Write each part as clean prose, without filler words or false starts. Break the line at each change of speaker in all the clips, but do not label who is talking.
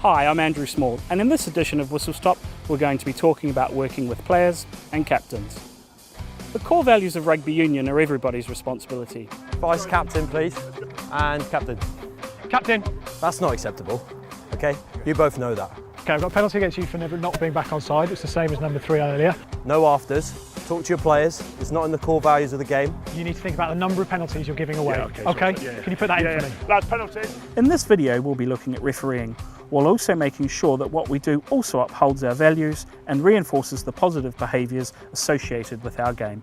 Hi, I'm Andrew Small, and in this edition of Whistle Stop, we're going to be talking about working with players and captains. The core values of rugby union are everybody's responsibility.
Vice captain, please, and captain.
Captain.
That's not acceptable, okay? You both know that.
Okay, I've got a penalty against you for not being back on side. It's the same as number 3 earlier.
No afters. Talk to your players. It's not in the core values of the game.
You need to think about the number of penalties you're giving away.
Yeah,
okay?
Yeah.
Can you put that in for me?
Lads, penalties. In this video, we'll be looking at refereeing, while also making sure that what we do also upholds our values and reinforces the positive behaviours associated with our game.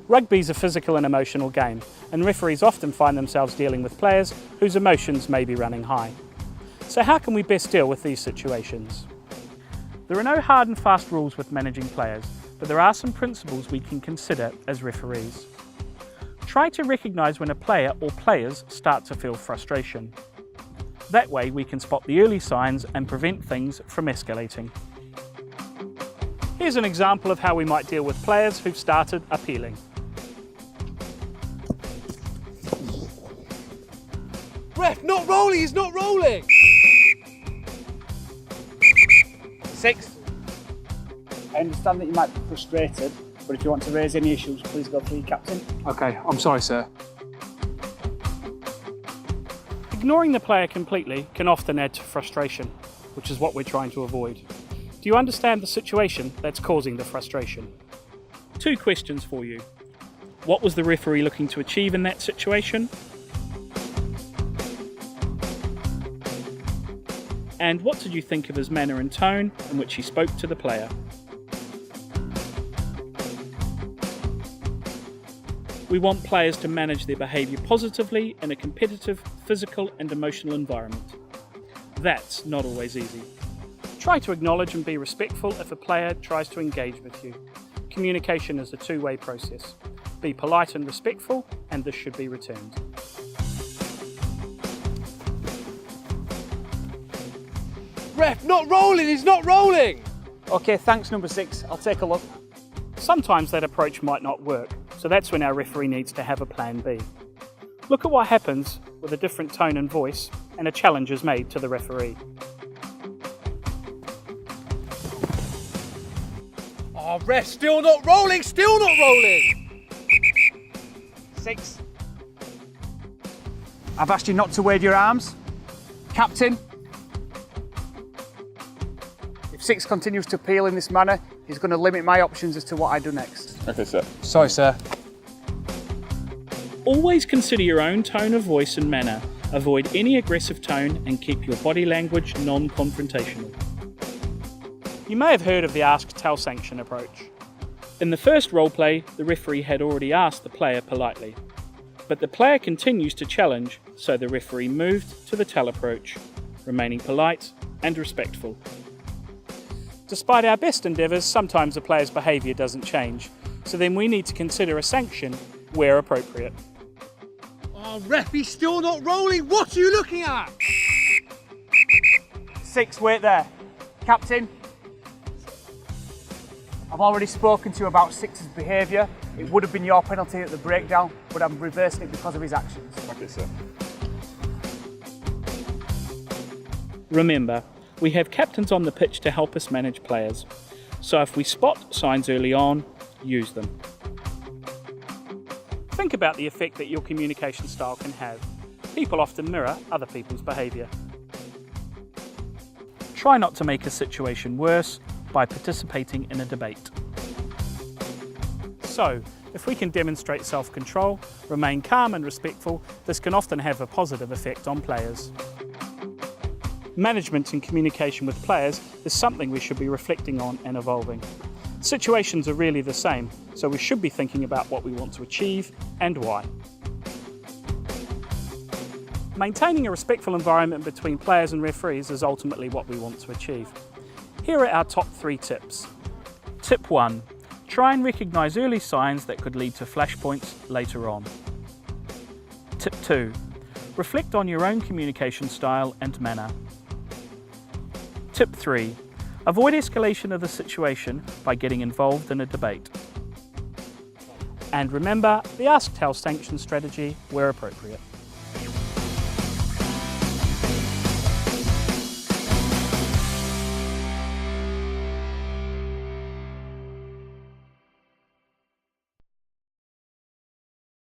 Rugby's a physical and emotional game, and referees often find themselves dealing with players whose emotions may be running high. So how can we best deal with these situations? There are no hard and fast rules with managing players, but there are some principles we can consider as referees. Try to recognise when a player or players start to feel frustration. That way we can spot the early signs and prevent things from escalating. Here's an example of how we might deal with players who've started appealing.
Ref, not rolling, he's not rolling!
6. I understand that you might be frustrated, but if you want to raise any issues, please go through your captain.
Okay, I'm sorry, sir.
Ignoring the player completely can often add to frustration, which is what we're trying to avoid. Do you understand the situation that's causing the frustration? 2 questions for you. What was the referee looking to achieve in that situation? And what did you think of his manner and tone in which he spoke to the player? We want players to manage their behaviour positively in a competitive, physical and emotional environment. That's not always easy. Try to acknowledge and be respectful if a player tries to engage with you. Communication is a two-way process. Be polite and respectful, and this should be returned.
Ref, not rolling, he's not rolling!
Okay, thanks number 6, I'll take a look.
Sometimes that approach might not work, so that's when our referee needs to have a plan B. Look at what happens with a different tone and voice and a challenge is made to the referee.
Oh, ref, still not rolling, still not rolling!
6. I've asked you not to wave your arms. Captain. If 6 continues to appeal in this manner, he's going to limit my options as to what I do next.
Okay, sir.
Sorry, sir.
Always consider your own tone of voice and manner. Avoid any aggressive tone and keep your body language non-confrontational. You may have heard of the ask, tell, sanction approach. In the first role play, the referee had already asked the player politely, but the player continues to challenge, so the referee moved to the tell approach, remaining polite and respectful. Despite our best endeavours, sometimes a player's behaviour doesn't change, so then we need to consider a sanction where appropriate.
Oh, ref, he's still not rolling, what are you looking at?
6, wait there. Captain. I've already spoken to you about 6's behaviour. It would have been your penalty at the breakdown, but I'm reversing it because of his actions.
Okay, sir.
Remember, we have captains on the pitch to help us manage players, so if we spot signs early on, use them. Think about the effect that your communication style can have. People often mirror other people's behaviour. Try not to make a situation worse by participating in a debate. So, if we can demonstrate self-control, remain calm and respectful, this can often have a positive effect on players. Management and communication with players is something we should be reflecting on and evolving. Situations are really the same, so we should be thinking about what we want to achieve and why. Maintaining a respectful environment between players and referees is ultimately what we want to achieve. Here are our top 3 tips. Tip 1. Try and recognise early signs that could lead to flashpoints later on. Tip 2. Reflect on your own communication style and manner. Tip 3. Avoid escalation of the situation by getting involved in a debate. And remember the ask, tell, sanction strategy where appropriate.